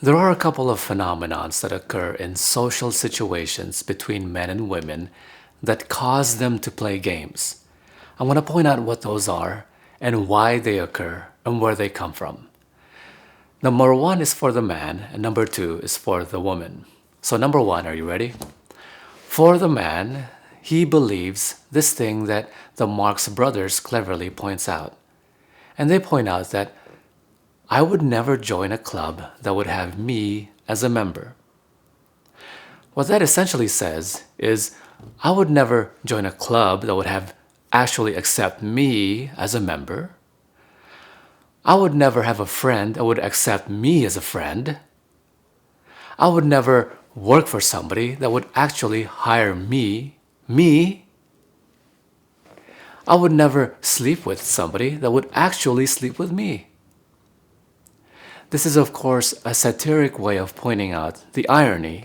There are a couple of phenomenons that occur in social situations between men and women that cause them to play games. I want to point out what those are and why they occur and where they come from. Number one is for the man, and number two is for the woman. So, number one, are you ready? For the man, he believes this thing that the Marx Brothers cleverly points out. And they point out that I would never join a club that would have me as a member. What that essentially says is I would never join a club that would have actually accept me as a member. I would never have a friend that would accept me as a friend. I would never work for somebody that would actually hire me. I would never sleep with somebody that would actually sleep with me. This is, of course, a satiric way of pointing out the irony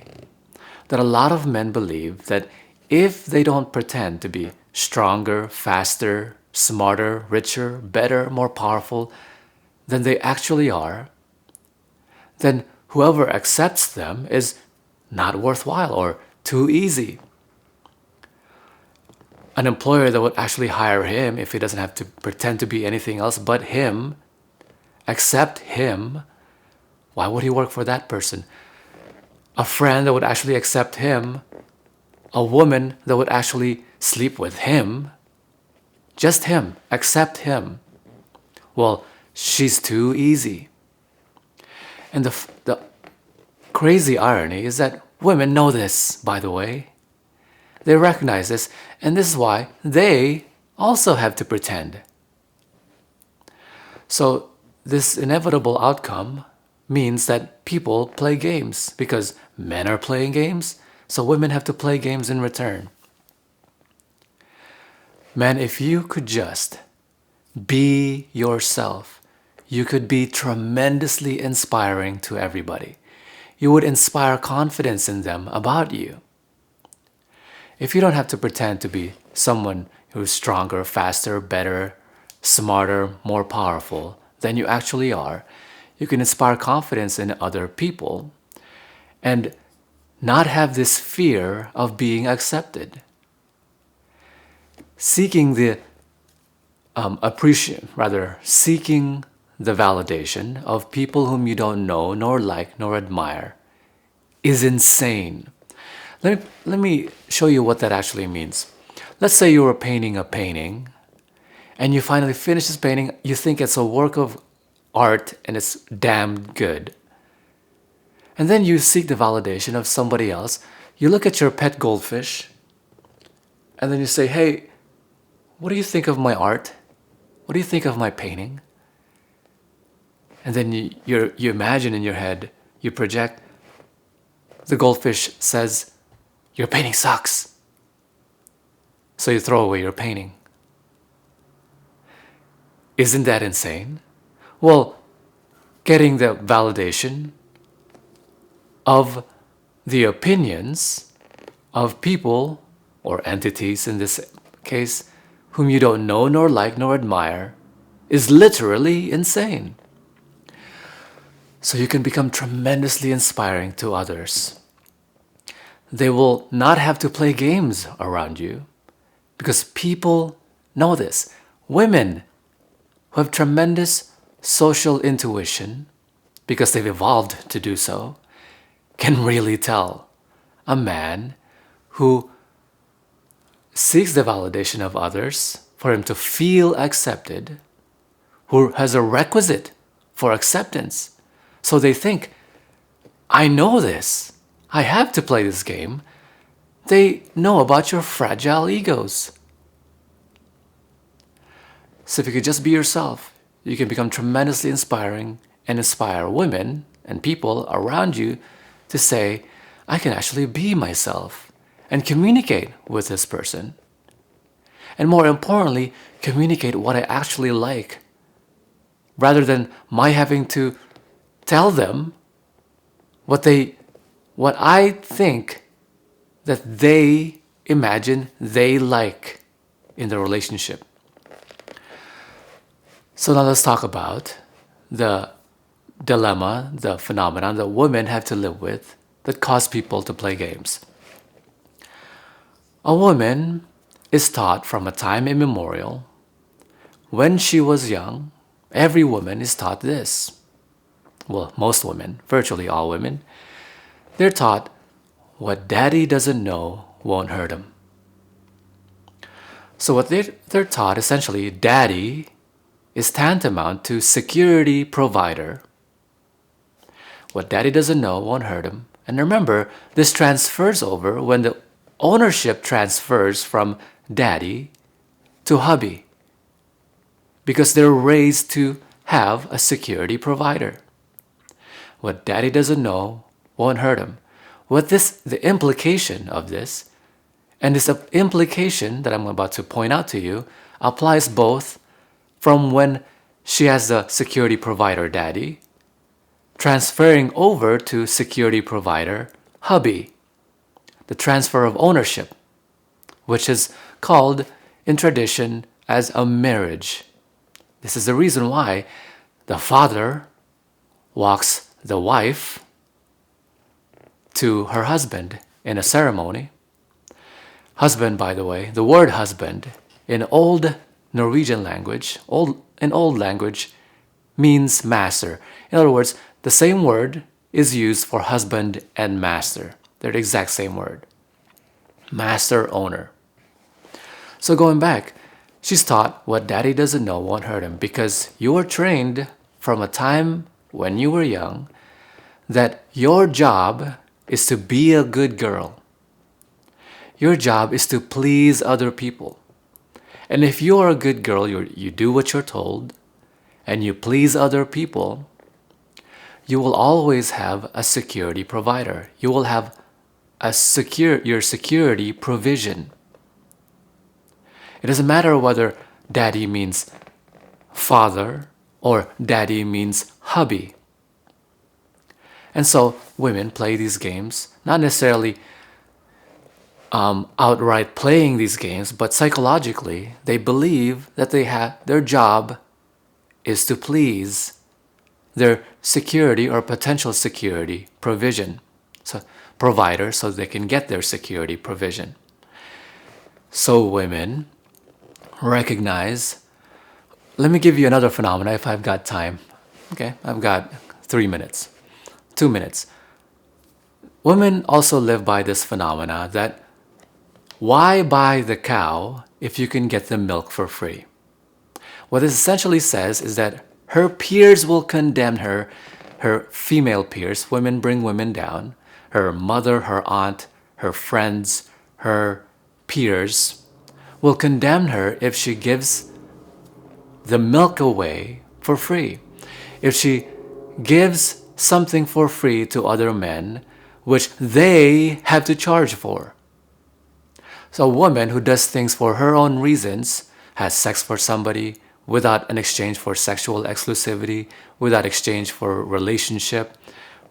that a lot of men believe that if they don't pretend to be stronger, faster, smarter, richer, better, more powerful than they actually are, then whoever accepts them is not worthwhile or too easy. An employer that would actually hire him if he doesn't have to pretend to be anything else but him, accept him, why would he work for that person? A friend that would actually accept him, a woman that would actually sleep with him, just him, accept him. Well, she's too easy. And the crazy irony is that women know this, by the way. They recognize this, and this is why they also have to pretend. So, this inevitable outcome means that people play games because men are playing games, so women have to play games in return. Man, if you could just be yourself, you could be tremendously inspiring to everybody. You would inspire confidence in them about you. If you don't have to pretend to be someone who's stronger, faster, better, smarter, more powerful than you actually are, you can inspire confidence in other people and not have this fear of being accepted. Seeking the seeking the validation of people whom you don't know, nor like, nor admire is insane. Let me show you what that actually means. Let's say you were painting a painting and you finally finish this painting, you think it's a work of art and it's damn good. And then you seek the validation of somebody else. You look at your pet goldfish and then you say, hey, what do you think of my art? What do you think of my painting? And then you imagine in your head, you project, the goldfish says, your painting sucks. So you throw away your painting. Isn't that insane? Well, getting the validation of the opinions of people, or entities in this case, whom you don't know, nor like, nor admire, is literally insane. So you can become tremendously inspiring to others. They will not have to play games around you because people know this. Women who have tremendous social intuition, because they've evolved to do so, can really tell a man who seeks the validation of others for him to feel accepted, who has a requisite for acceptance. So they think, I know this. I have to play this game. They know about your fragile egos. So if you could just be yourself, you can become tremendously inspiring and inspire women and people around you to say, I can actually be myself and communicate with this person. And more importantly, communicate what I actually like, rather than my having to tell them what I think that they imagine they like in the relationship. So now let's talk about the dilemma, the phenomenon that women have to live with that cause people to play games. A woman is taught from a time immemorial. When she was young, every woman is taught this. Well, most women, virtually all women, they're taught what daddy doesn't know won't hurt him. So what they're taught, essentially, daddy is tantamount to security provider. What daddy doesn't know won't hurt him. And remember, this transfers over when the ownership transfers from daddy to hubby, because they're raised to have a security provider. What daddy doesn't know won't hurt him. The implication of this, and this implication that I'm about to point out to you, applies both from when she has the security provider daddy, transferring over to security provider hubby, the transfer of ownership, which is called in tradition as a marriage. This is the reason why the father walks the wife to her husband in a ceremony. Husband, by the way, the word husband in old Norwegian language, in old language, means master. In other words, the same word is used for husband and master. They're the exact same word. Master, owner. So going back, she's taught what daddy doesn't know won't hurt him, because you were trained from a time when you were young that your job is to be a good girl. Your job is to please other people. And if you are a good girl, you do what you're told, and you please other people, you will always have a security provider. You will have your security provision. It doesn't matter whether daddy means father or daddy means hubby. And so women play these games, not necessarily outright playing these games, but psychologically they believe that their job is to please their security or potential security provider, so they can get their security provision. So women recognize. Let me give you another phenomenon if I've got time. Okay, I've got 3 minutes, 2 minutes. Women also live by this phenomena that why buy the cow if you can get the milk for free? What this essentially says is that her peers will condemn her female peers, women bring women down, her mother, her aunt, her friends, her peers will condemn her if she gives the milk away for free. If she gives something for free to other men, which they have to charge for. So a woman who does things for her own reasons, has sex for somebody without an exchange for sexual exclusivity, without exchange for relationship,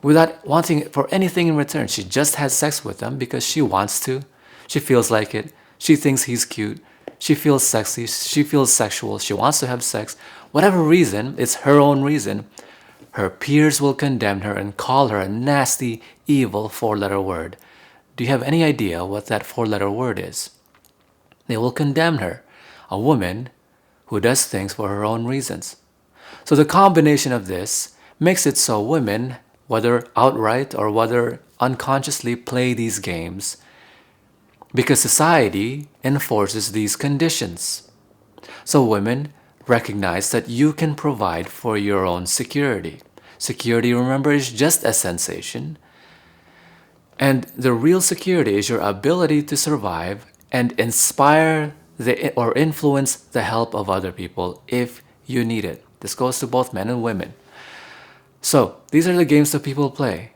without wanting for anything in return. She just has sex with them because she wants to. She feels like it. She thinks he's cute. She feels sexy. She feels sexual. She wants to have sex. Whatever reason, it's her own reason. Her peers will condemn her and call her a nasty, evil 4-letter word. Do you have any idea what that 4-letter word is? They will condemn her, a woman who does things for her own reasons. So the combination of this makes it so women, whether outright or whether unconsciously, play these games because society enforces these conditions. So women recognize that you can provide for your own security. Security, remember, is just a sensation. And the real security is your ability to survive and inspire or influence the help of other people if you need it. This goes to both men and women. So these are the games that people play.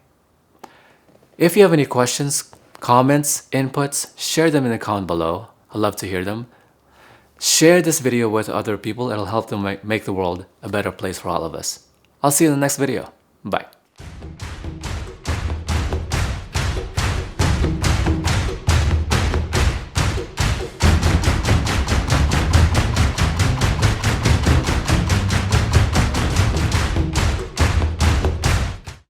If you have any questions, comments, inputs, share them in the comment below. I'd love to hear them. Share this video with other people. It'll help them make the world a better place for all of us. I'll see you in the next video. Bye.